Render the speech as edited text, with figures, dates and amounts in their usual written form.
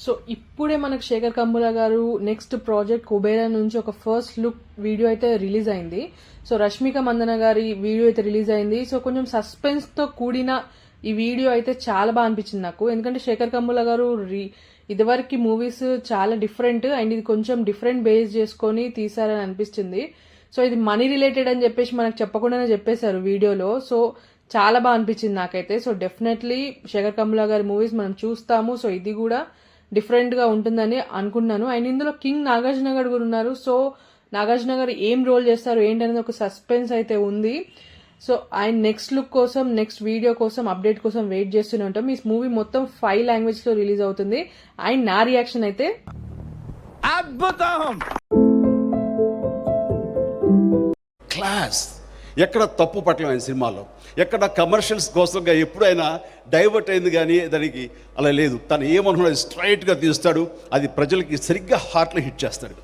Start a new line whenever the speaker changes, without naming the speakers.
So ఇప్పుడే మనకు శేఖర్ కమ్ముల గారు నెక్స్ట్ ప్రాజెక్ట్ కుబేరా నుంచి ఒక ఫస్ట్ లుక్ వీడియో అయితే రిలీజ్ అయింది. సో రష్మిక మందన గారి వీడియో అయితే రిలీజ్ అయింది. సో కొంచెం సస్పెన్స్ తో కూడిన ఈ వీడియో అయితే చాలా బాగా అనిపించింది నాకు. ఎందుకంటే శేఖర్ కమ్ముల గారు ఇదివరకు మూవీస్ చాలా డిఫరెంట్ అండ్ ఇది కొంచెం డిఫరెంట్ బేస్ చేసుకొని తీసారని అనిపిస్తుంది. సో ఇది మనీ రిలేటెడ్ అని చెప్పేసి మనకు చెప్పకుండానే చెప్పేశారు వీడియోలో. సో చాలా బాగా అనిపించింది నాకైతే. సో డెఫినెట్లీ శేఖర్ కమ్ముల గారి మూవీస్ మనం చూస్తాము. సో ఇది కూడా డిఫరెంట్ గా ఉంటుందని అనుకున్నాను. అండ్ ఇందులో కింగ్ నాగార్జున గారు కూడా ఉన్నారు. సో నాగార్జున గారు ఏం రోల్ చేస్తారు ఏంటనేది ఒక సస్పెన్స్ అయితే ఉంది. సో ఆయన నెక్స్ట్ లుక్ కోసం నెక్స్ట్ వీడియో కోసం అప్డేట్ కోసం వెయిట్ చేస్తూనే ఉంటాం. ఈ మూవీ మొత్తం 5 లాంగ్వేజ్ లో రిలీజ్ అవుతుంది. అండ్ నా రియాక్షన్ అయితే
అద్భుతం,
క్లాస్. ఎక్కడ తప్పు పట్టలేం ఆయన సినిమాలో, ఎక్కడ కమర్షియల్స్ కోసంగా ఎప్పుడైనా డైవర్ట్ అయింది కానీ దానికి అలా లేదు. తను ఏమనుకున్నది స్ట్రైట్గా తీస్తాడు, అది ప్రజలకి సరిగ్గా హార్ట్లో హిట్ చేస్తాడు.